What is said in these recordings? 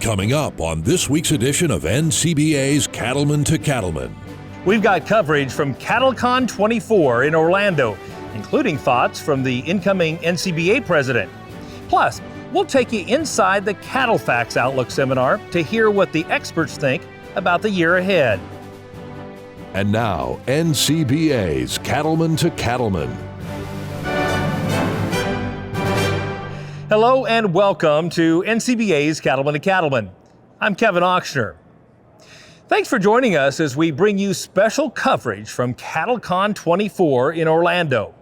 Coming up on this week's edition of NCBA's Cattlemen to Cattlemen. We've got coverage from CattleCon 24 in Orlando, including thoughts from the incoming NCBA President. Plus, we'll take you inside the CattleFax Outlook Seminar to hear what the experts think about the year ahead. And now, NCBA's Cattlemen to Cattlemen. Hello and welcome to NCBA's Cattlemen to Cattlemen. I'm Kevin Ochsner. Thanks for joining us as we bring you special coverage from CattleCon 24 in Orlando.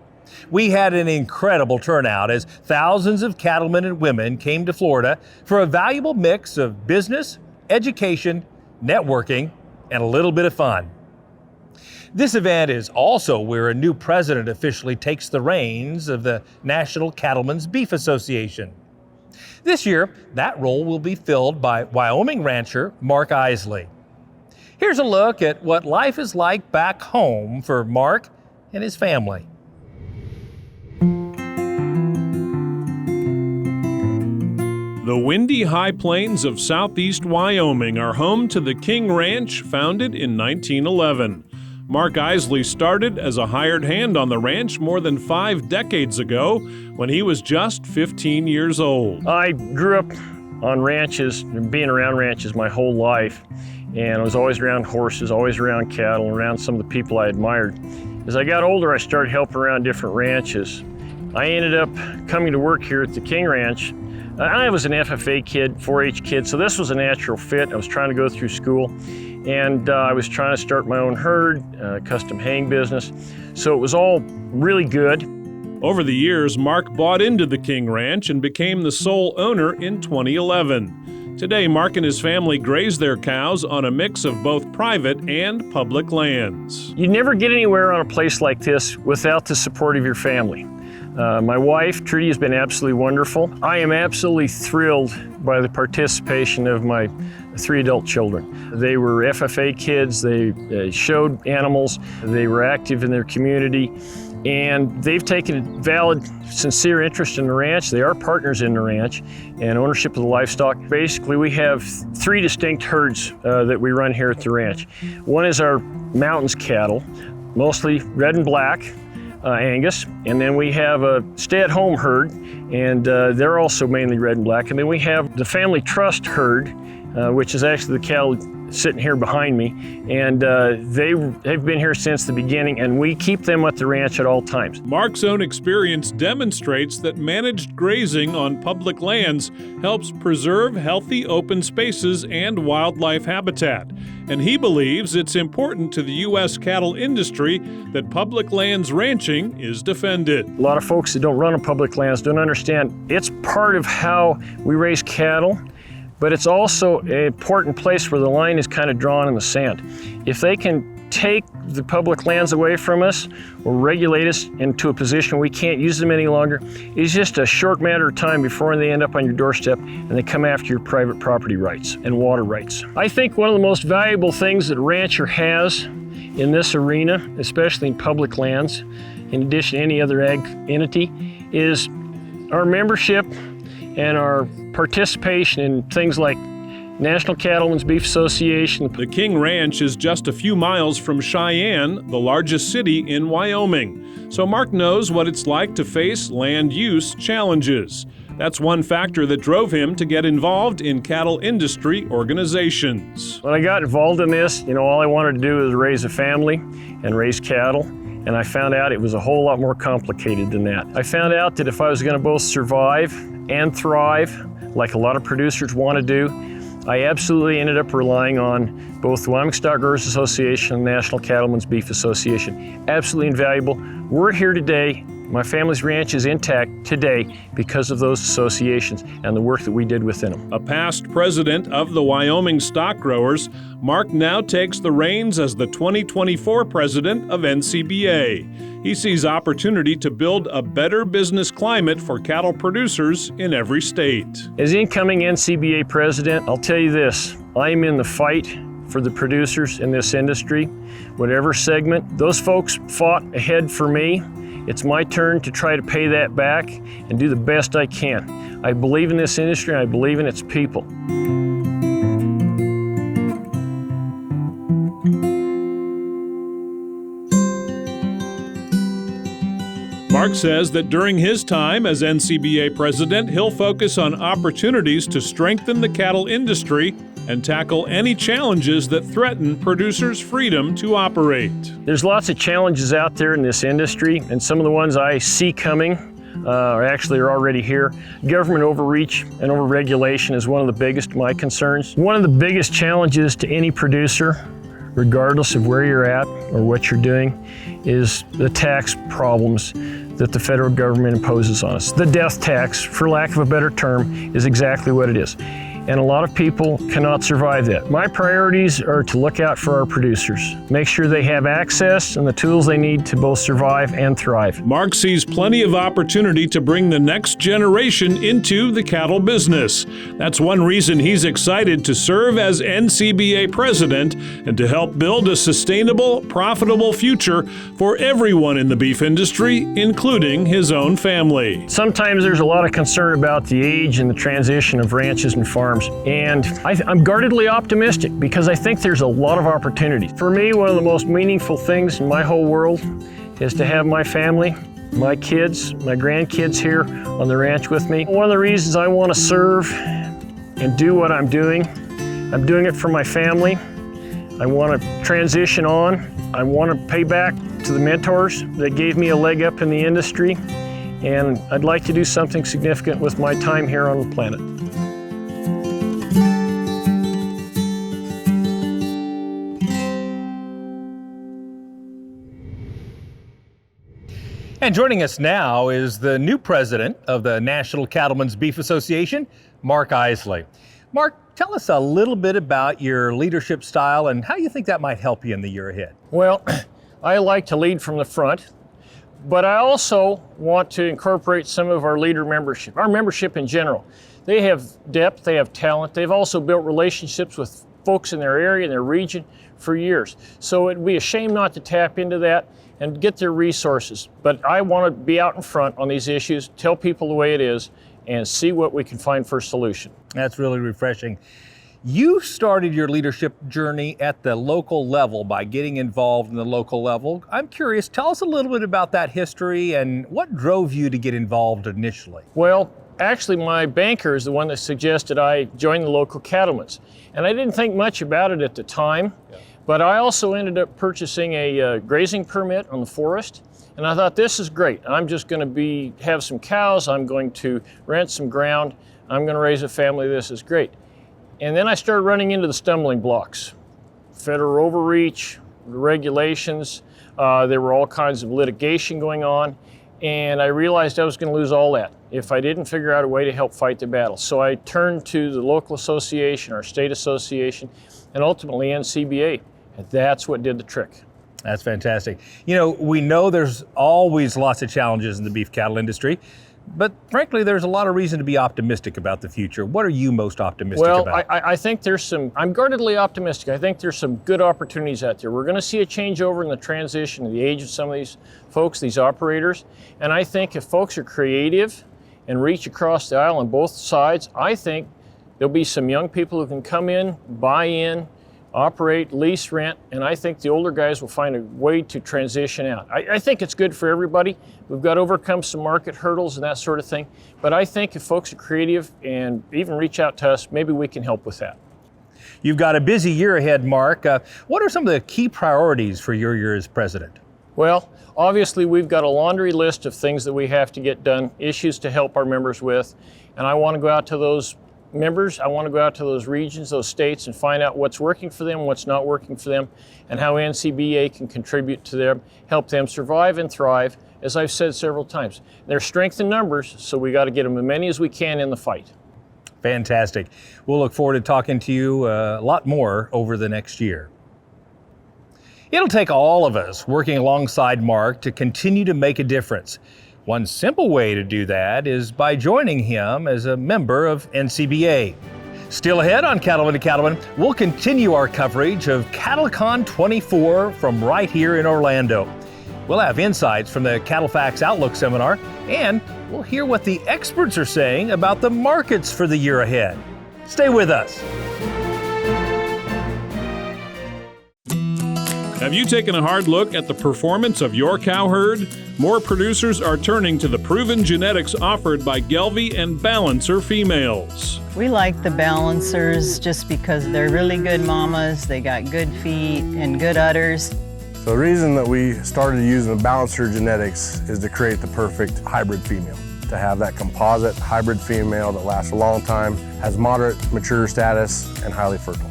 We had an incredible turnout as thousands of cattlemen and women came to Florida for a valuable mix of business, education, networking, and a little bit of fun. This event is also where a new president officially takes the reins of the National Cattlemen's Beef Association. This year, that role will be filled by Wyoming rancher Mark Isley. Here's a look at what life is like back home for Mark and his family. The windy high plains of southeast Wyoming are home to the King Ranch, founded in 1911. Mark Isley started as a hired hand on the ranch more than 5 decades ago when he was just 15 years old. I grew up on ranches and being around ranches my whole life, and I was always around horses, always around cattle, around some of the people I admired. As I got older, I started helping around different ranches. I ended up coming to work here at the King Ranch. I was an FFA kid, 4-H kid, so this was a natural fit. I was trying to go through school, and I was trying to start my own herd, custom haying business. So it was all really good. Over the years, Mark bought into the King Ranch and became the sole owner in 2011. Today, Mark and his family graze their cows on a mix of both private and public lands. You never get anywhere on a place like this without the support of your family. My wife, Trudy, has been absolutely wonderful. I am absolutely thrilled by the participation of my 3 adult children. They were FFA kids, they showed animals, they were active in their community, and they've taken a valid, sincere interest in the ranch. They are partners in the ranch and ownership of the livestock. Basically, we have 3 distinct herds that we run here at the ranch. One is our mountains cattle, mostly red and black, Angus, and then we have a stay-at-home herd, and they're also mainly red and black. And then we have the family trust herd, which is actually the cattle sitting here behind me, and they've been here since the beginning, and we keep them at the ranch at all times. Mark's own experience demonstrates that managed grazing on public lands helps preserve healthy open spaces and wildlife habitat, and he believes it's important to the U.S. cattle industry that public lands ranching is defended. A lot of folks that don't run on public lands don't understand it's part of how we raise cattle, but it's also an important place where the line is kind of drawn in the sand. If they can take the public lands away from us or regulate us into a position where we can't use them any longer, it's just a short matter of time before they end up on your doorstep and they come after your private property rights and water rights. I think one of the most valuable things that a rancher has in this arena, especially in public lands, in addition to any other ag entity, is our membership and our participation in things like National Cattlemen's Beef Association. The King Ranch is just a few miles from Cheyenne, the largest city in Wyoming. So Mark knows what it's like to face land use challenges. That's one factor that drove him to get involved in cattle industry organizations. When I got involved in this, all I wanted to do was raise a family and raise cattle. And I found out it was a whole lot more complicated than that. I found out that if I was going to both survive and thrive, like a lot of producers want to do, I absolutely ended up relying on both the Wyoming Stock Growers Association and the National Cattlemen's Beef Association. Absolutely invaluable. We're here today. My family's ranch is intact today because of those associations and the work that we did within them. A past president of the Wyoming Stock Growers, Mark now takes the reins as the 2024 president of NCBA. He sees opportunity to build a better business climate for cattle producers in every state. As incoming NCBA president, I'll tell you this, I'm in the fight for the producers in this industry, whatever segment. Those folks fought ahead for me. It's my turn to try to pay that back and do the best I can. I believe in this industry, and I believe in its people. Mark says that during his time as NCBA president, he'll focus on opportunities to strengthen the cattle industry and tackle any challenges that threaten producers' freedom to operate. There's lots of challenges out there in this industry, and some of the ones I see coming are already here. Government overreach and overregulation is one of the biggest of my concerns. One of the biggest challenges to any producer, regardless of where you're at or what you're doing, is the tax problems that the federal government imposes on us. The death tax, for lack of a better term, is exactly what it is. And a lot of people cannot survive that. My priorities are to look out for our producers, make sure they have access and the tools they need to both survive and thrive. Mark sees plenty of opportunity to bring the next generation into the cattle business. That's one reason he's excited to serve as NCBA president and to help build a sustainable, profitable future for everyone in the beef industry, including his own family. Sometimes there's a lot of concern about the age and the transition of ranches and farms. And I'm guardedly optimistic because I think there's a lot of opportunity. For me, one of the most meaningful things in my whole world is to have my family, my kids, my grandkids here on the ranch with me. One of the reasons I want to serve and do what I'm doing it for my family. I want to transition on. I want to pay back to the mentors that gave me a leg up in the industry. And I'd like to do something significant with my time here on the planet. And joining us now is the new president of the National Cattlemen's Beef Association, Mark Isley. Mark, tell us a little bit about your leadership style and how you think that might help you in the year ahead. Well, I like to lead from the front, but I also want to incorporate some of our leader membership, our membership in general. They have depth, they have talent, they've also built relationships with folks in their area, in their region for years. So it'd be a shame not to tap into that and get their resources. But I want to be out in front on these issues, tell people the way it is, and see what we can find for a solution. That's really refreshing. You started your leadership journey at the local level by getting involved in the local level. I'm curious, tell us a little bit about that history and what drove you to get involved initially? Well, actually my banker is the one that suggested I join the local cattlemen's. And I didn't think much about it at the time. Yeah. But I also ended up purchasing a grazing permit on the forest, and I thought, this is great. I'm just going to have some cows, I'm going to rent some ground, I'm going to raise a family, this is great. And then I started running into the stumbling blocks. Federal overreach, regulations, there were all kinds of litigation going on, and I realized I was going to lose all that if I didn't figure out a way to help fight the battle. So I turned to the local association, our state association, and ultimately NCBA. And that's what did the trick. That's fantastic. You know, we know there's always lots of challenges in the beef cattle industry, but frankly, there's a lot of reason to be optimistic about the future. What are you most optimistic about? Well, I think I'm guardedly optimistic. I think there's some good opportunities out there. We're going to see a changeover in the transition, in the age of some of these folks, these operators. And I think if folks are creative and reach across the aisle on both sides, I think there'll be some young people who can come in, buy in, operate, lease, rent, and I think the older guys will find a way to transition out. I think it's good for everybody. We've got to overcome some market hurdles and that sort of thing, but I think if folks are creative and even reach out to us, maybe we can help with that. You've got a busy year ahead, Mark. What are some of the key priorities for your year as president? Well, obviously we've got a laundry list of things that we have to get done, issues to help our members with, and I want to go out to those members, I want to go out to those regions, those states, and find out what's working for them, what's not working for them, and how NCBA can contribute to them, help them survive and thrive, as I've said several times. There's strength in numbers, so we got to get them as many as we can in the fight. Fantastic. We'll look forward to talking to you a lot more over the next year. It'll take all of us working alongside Mark to continue to make a difference. One simple way to do that is by joining him as a member of NCBA. Still ahead on Cattlemen to Cattlemen, we'll continue our coverage of CattleCon 24 from right here in Orlando. We'll have insights from the CattleFax Outlook Seminar, and we'll hear what the experts are saying about the markets for the year ahead. Stay with us. Have you taken a hard look at the performance of your cow herd? more producers are turning to the proven genetics offered by Gelbvieh and Balancer females. We like the Balancers just because they're really good mamas, they got good feet and good udders. So the reason that we started using the Balancer genetics is to create the perfect hybrid female. To have that composite hybrid female that lasts a long time, has moderate mature status, and highly fertile.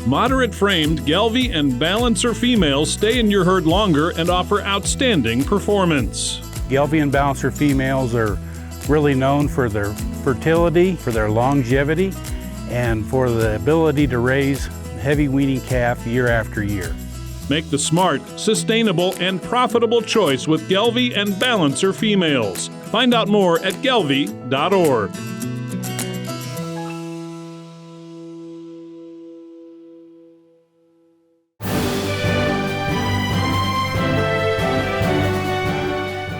Moderate-framed Gelbvieh and Balancer females stay in your herd longer and offer outstanding performance. Gelbvieh and Balancer females are really known for their fertility, for their longevity, and for the ability to raise heavy weaning calf year after year. Make the smart, sustainable, and profitable choice with Gelbvieh and Balancer females. Find out more at gelbvieh.org.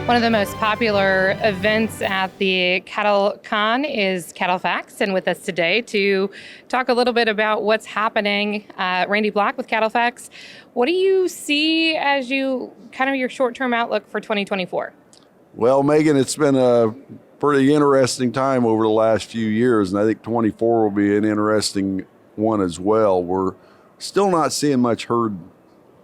One of the most popular events at the CattleCon is CattleFax, and with us today to talk a little bit about what's happening, Randy Black with CattleFax. What do you see as your short-term outlook for 2024? Well, Megan, it's been a pretty interesting time over the last few years, and I think 24 will be an interesting one as well. We're still not seeing much herd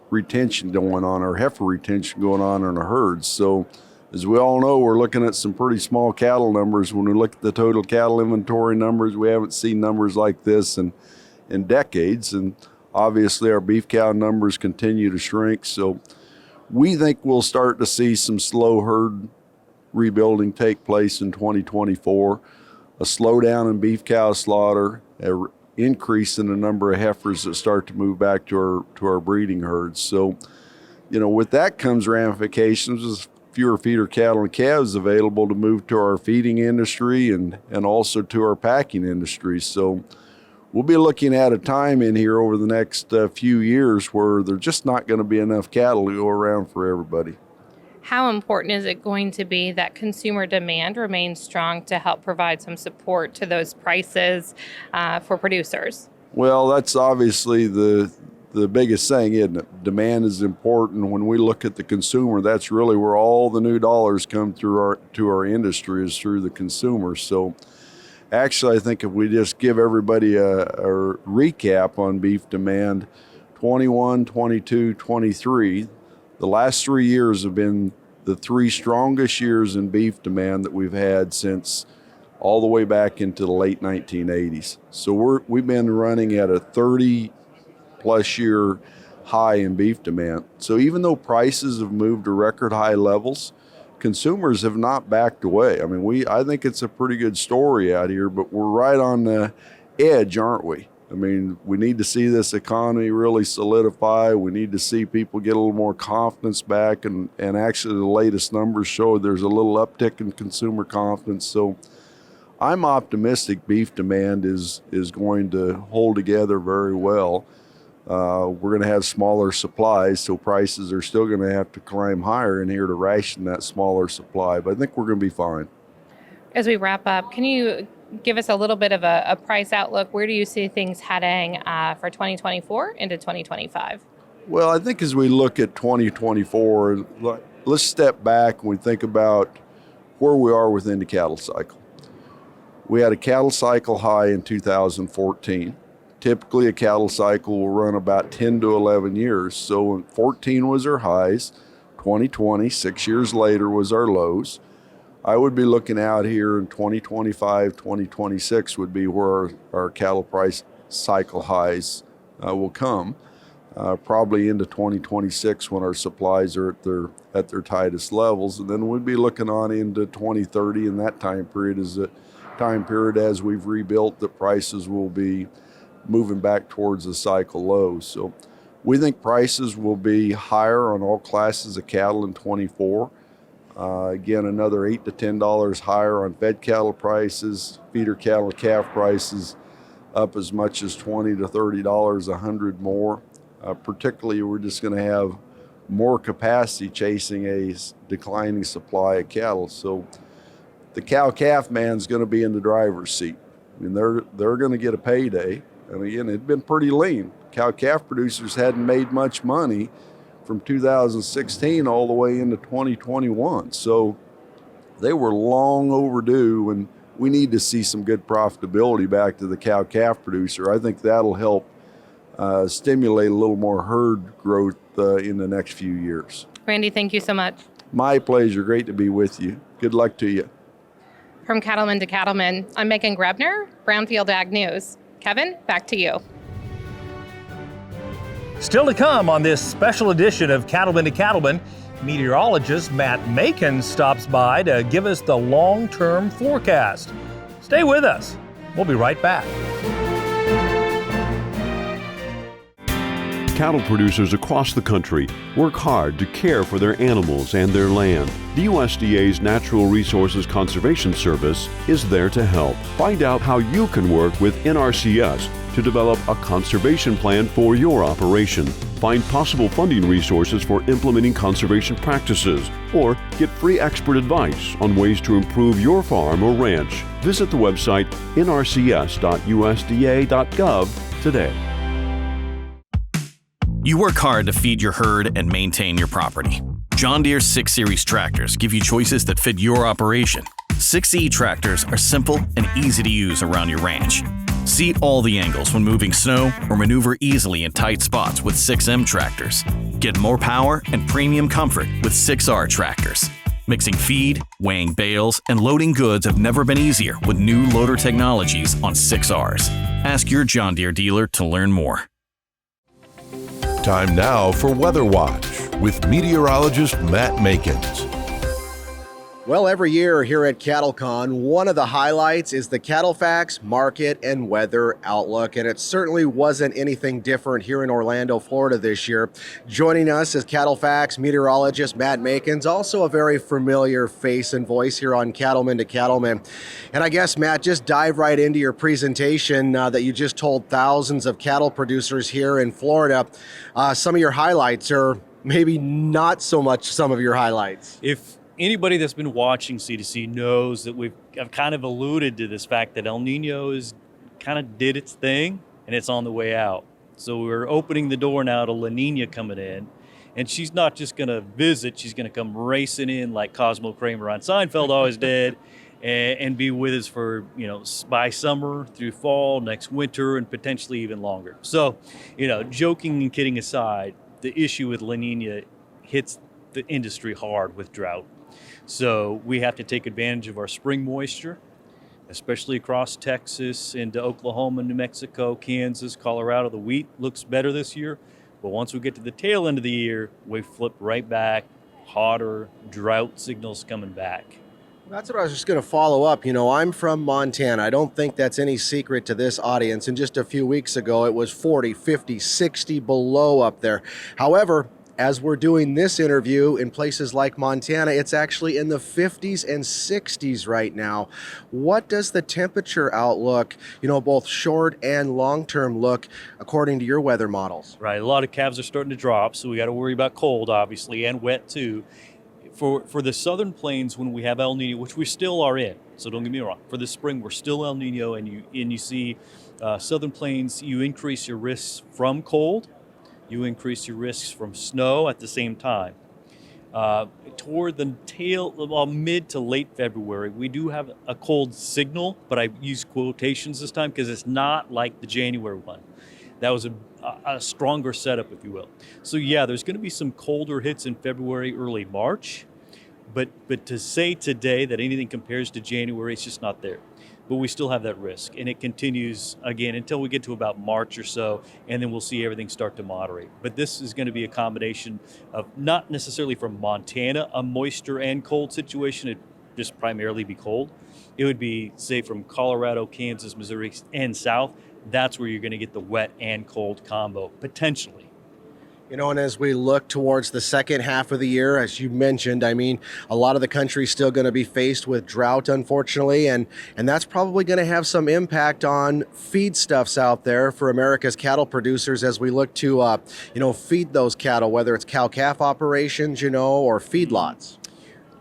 retention going on, or heifer retention going on in the herds. So as we all know, we're looking at some pretty small cattle numbers. When we look at the total cattle inventory numbers, we haven't seen numbers like this in decades. And obviously our beef cow numbers continue to shrink. So we think we'll start to see some slow herd rebuilding take place in 2024. A slowdown in beef cow slaughter, an increase in the number of heifers that start to move back to our breeding herds. So, with that comes ramifications. Fewer feeder cattle and calves available to move to our feeding industry and also to our packing industry. So we'll be looking at a time in here over the next few years where there's just not going to be enough cattle to go around for everybody. How important is it going to be that consumer demand remains strong to help provide some support to those prices for producers? Well, that's obviously the biggest thing, isn't it? Demand is important. When we look at the consumer, that's really where all the new dollars come to our industry, is through the consumer. So actually, I think if we just give everybody a recap on beef demand, 21, 22, 23, the last 3 years have been the three strongest years in beef demand that we've had since all the way back into the late 1980s. So we've been running at a 30-plus year high in beef demand. So even though prices have moved to record high levels, consumers have not backed away. I mean, I think it's a pretty good story out here, but we're right on the edge, aren't we? I mean, we need to see this economy really solidify. We need to see people get a little more confidence back, and actually the latest numbers show there's a little uptick in consumer confidence. So I'm optimistic beef demand is going to hold together very well. We're going to have smaller supplies, so prices are still going to have to climb higher in here to ration that smaller supply, but I think we're going to be fine. As we wrap up, can you give us a little bit of a price outlook? Where do you see things heading for 2024 into 2025? Well, I think as we look at 2024, let's step back and we think about where we are within the cattle cycle. We had a cattle cycle high in 2014. Typically, a cattle cycle will run about 10 to 11 years. So 14 was our highs, 2020, 6 years later, was our lows. I would be looking out here in 2025, 2026 would be where our cattle price cycle highs will come, probably into 2026 when our supplies are at their tightest levels. And then we'd be looking on into 2030, and that time period is a time period as we've rebuilt, the prices will be moving back towards the cycle low. So we think prices will be higher on all classes of cattle in 24. Again, another $8 to $10 higher on fed cattle prices, feeder cattle calf prices up as much as $20 to $30 a hundred more. Particularly, we're just going to have more capacity chasing a declining supply of cattle. So the cow-calf man's going to be in the driver's seat. I mean, they're going to get a payday. And again, it'd been pretty lean. Cow-calf producers hadn't made much money from 2016 all the way into 2021. So they were long overdue, and we need to see some good profitability back to the cow-calf producer. I think that'll help stimulate a little more herd growth in the next few years. Randy, thank you so much. My pleasure. Great to be with you. Good luck to you. From Cattlemen to Cattlemen, I'm Megan Grebner, Brownfield Ag News. Kevin, back to you. Still to come on this special edition of Cattlemen to Cattlemen, meteorologist Matt Macon stops by to give us the long-term forecast. Stay with us. We'll be right back. Cattle producers across the country work hard to care for their animals and their land. The USDA's Natural Resources Conservation Service is there to help. Find out how you can work with NRCS to develop a conservation plan for your operation. Find possible funding resources for implementing conservation practices, or get free expert advice on ways to improve your farm or ranch. Visit the website nrcs.usda.gov today. You work hard to feed your herd and maintain your property. John Deere 6 Series tractors give you choices that fit your operation. 6E tractors are simple and easy to use around your ranch. See all the angles when moving snow or maneuver easily in tight spots with 6M tractors. Get more power and premium comfort with 6R tractors. Mixing feed, weighing bales, and loading goods have never been easier with new loader technologies on 6Rs. Ask your John Deere dealer to learn more. Time now for Weather Watch with meteorologist Matt Makins. Well, every year here at CattleCon, one of the highlights is the CattleFax Market and Weather Outlook, and it certainly wasn't anything different here in Orlando, Florida this year. Joining us is CattleFax meteorologist Matt Makins, also a very familiar face and voice here on Cattlemen to Cattlemen. And I guess, Matt, just dive right into your presentation that you just told thousands of cattle producers here in Florida. Some of your highlights, or maybe not so much some of your highlights. If anybody that's been watching C2C knows that I've kind of alluded to this fact that El Nino is kind of did its thing and it's on the way out. So we're opening the door now to La Nina coming in, and she's not just going to visit, she's going to come racing in like Cosmo Kramer on Seinfeld always did, and be with us for, by summer through fall, next winter, and potentially even longer. So, joking and kidding aside, the issue with La Nina hits the industry hard with drought. So we have to take advantage of our spring moisture, especially across Texas into Oklahoma, New Mexico, Kansas, Colorado. The wheat looks better this year, but once we get to the tail end of the year, we flip right back, hotter, drought signals coming back. That's what I was just going to follow up. I'm from Montana. I don't think that's any secret to this audience. And just a few weeks ago, it was 40, 50, 60 below up there. However, as we're doing this interview in places like Montana, it's actually in the 50s and 60s right now. What does the temperature outlook, both short and long-term look according to your weather models? Right, a lot of calves are starting to drop, so we got to worry about cold, obviously, and wet too. For the southern plains, when we have El Nino, which we still are in, so don't get me wrong, for the spring we're still El Nino, and you see southern plains, you increase your risks from cold. You increase your risks from snow at the same time. Toward the mid to late February, we do have a cold signal, but I use quotations this time because it's not like the January one. That was a stronger setup, if you will. So yeah, there's going to be some colder hits in February, early March, but to say today that anything compares to January, it's just not there. But we still have that risk, and it continues again until we get to about March or so, and then we'll see everything start to moderate. But this is going to be a combination of not necessarily from Montana, a moisture and cold situation. It'd just primarily be cold. It would be, say, from Colorado, Kansas, Missouri, and south. That's where you're going to get the wet and cold combo, potentially. And as we look towards the second half of the year, as you mentioned, a lot of the country is still going to be faced with drought, unfortunately, and that's probably going to have some impact on feedstuffs out there for America's cattle producers as we look to, feed those cattle, whether it's cow-calf operations, or feedlots.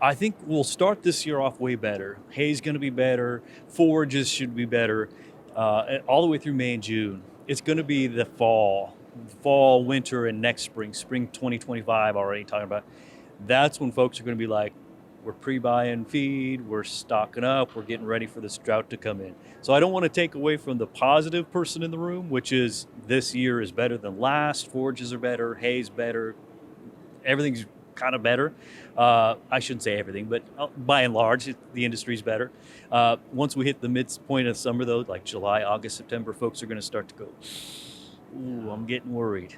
I think we'll start this year off way better. Hay's going to be better. Forages should be better all the way through May and June. It's going to be the fall fall, winter, and next spring 2025 already talking about, that's when folks are going to be like, we're pre-buying feed, we're stocking up, we're getting ready for this drought to come in. So I don't want to take away from the positive person in the room, which is this year is better than last, forages are better, hay's better, everything's kind of better. I shouldn't say everything, but by and large, the industry's better. Once we hit the midpoint of summer, though, like July, August, September, folks are going to start to go, ooh, I'm getting worried.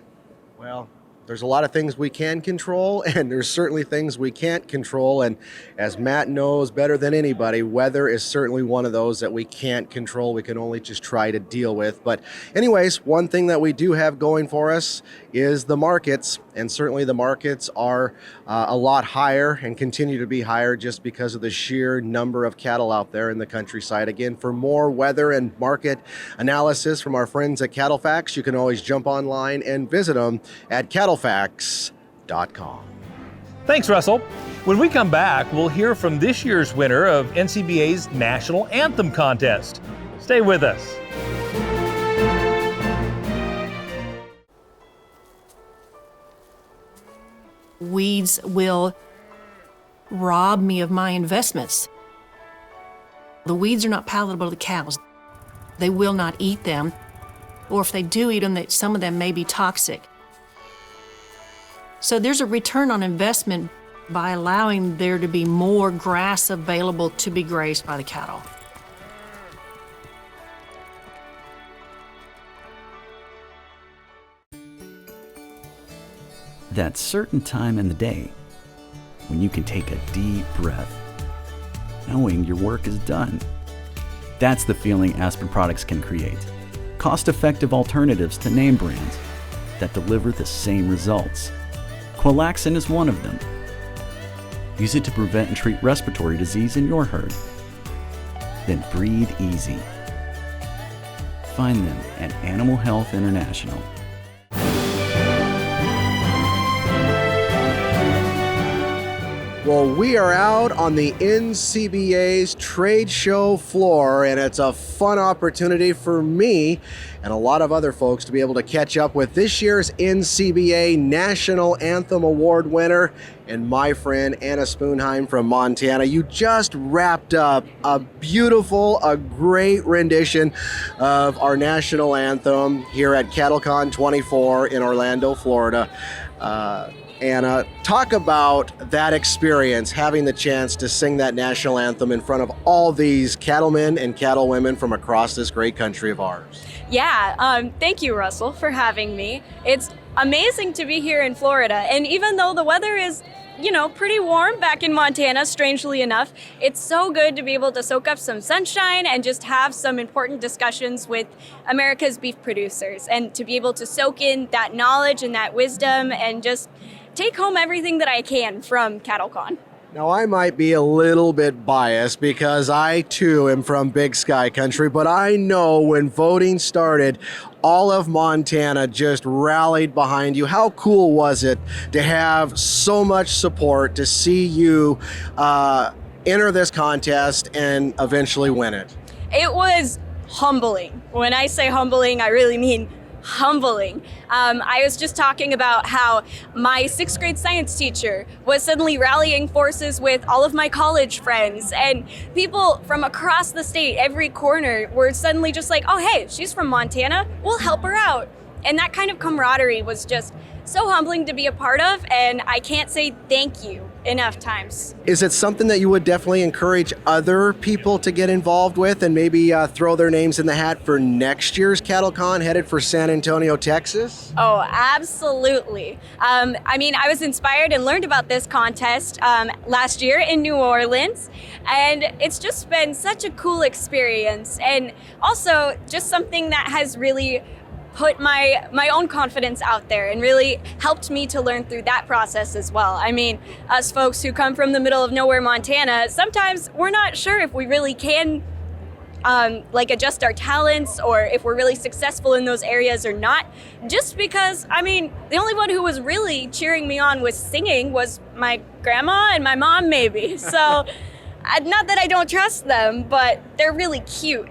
Well, there's a lot of things we can control, and there's certainly things we can't control. And as Matt knows better than anybody, weather is certainly one of those that we can't control. We can only just try to deal with. But anyways, one thing that we do have going for us is the markets. And certainly the markets are a lot higher and continue to be higher just because of the sheer number of cattle out there in the countryside. Again, for more weather and market analysis from our friends at CattleFax, you can always jump online and visit them at CattleFax.com. Thanks, Russell. When we come back, we'll hear from this year's winner of NCBA's National Anthem contest. Stay with us. Weeds will rob me of my investments. The weeds are not palatable to cows. They will not eat them, or if they do eat them, some of them may be toxic. So there's a return on investment by allowing there to be more grass available to be grazed by the cattle. That certain time in the day when you can take a deep breath, knowing your work is done. That's the feeling Asper products can create. Cost-effective alternatives to name brands that deliver the same results. Qualaxin is one of them. Use it to prevent and treat respiratory disease in your herd. Then breathe easy. Find them at Animal Health International. Well, we are out on the NCBA's trade show floor, and it's a fun opportunity for me and a lot of other folks to be able to catch up with this year's NCBA National Anthem Award winner and my friend Anna Spoonheim from Montana. You just wrapped up a great rendition of our national anthem here at CattleCon 24 in Orlando, Florida. Anna, talk about that experience, having the chance to sing that national anthem in front of all these cattlemen and cattlewomen from across this great country of ours. Yeah, thank you, Russell, for having me. It's amazing to be here in Florida, and even though the weather is, pretty warm back in Montana, strangely enough, it's so good to be able to soak up some sunshine and just have some important discussions with America's beef producers, and to be able to soak in that knowledge and that wisdom and just take home everything that I can from CattleCon. Now, I might be a little bit biased because I too am from Big Sky Country, but I know when voting started, all of Montana just rallied behind you. How cool was it to have so much support to see you enter this contest and eventually win it? It was humbling. When I say humbling, I really mean humbling. I was just talking about how my 6th grade science teacher was suddenly rallying forces with all of my college friends, and people from across the state, every corner, were suddenly just like, oh, hey, she's from Montana, we'll help her out. And that kind of camaraderie was just so humbling to be a part of, and I can't say thank you enough times. Is it something that you would definitely encourage other people to get involved with and maybe throw their names in the hat for next year's CattleCon headed for San Antonio, Texas? Oh, absolutely. I was inspired and learned about this contest last year in New Orleans, and it's just been such a cool experience, and also just something that has really put my own confidence out there and really helped me to learn through that process as well. I mean, us folks who come from the middle of nowhere, Montana, sometimes we're not sure if we really can adjust our talents or if we're really successful in those areas or not. Just because, the only one who was really cheering me on with singing was my grandma and my mom, maybe. So not that I don't trust them, but they're really cute.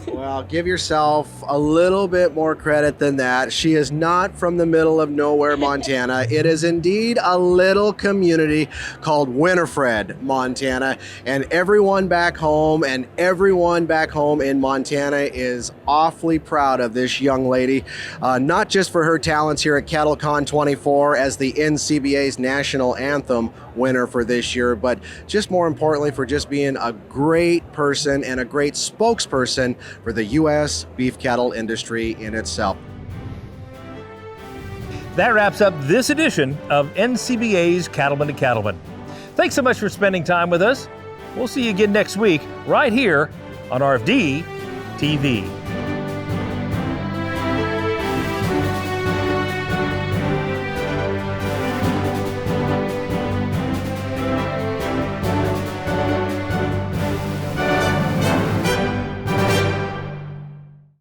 Well, give yourself a little bit more credit than that. She is not from the middle of nowhere, Montana. It is indeed a little community called Winifred, Montana. And everyone back home in Montana is awfully proud of this young lady, not just for her talents here at CattleCon 24 as the NCBA's National Anthem winner for this year, but just more importantly for just being a great person and a great spokesperson for the U.S. beef cattle industry in itself. That wraps up this edition of NCBA's Cattlemen to Cattlemen. Thanks so much for spending time with us. We'll see you again next week right here on RFD TV.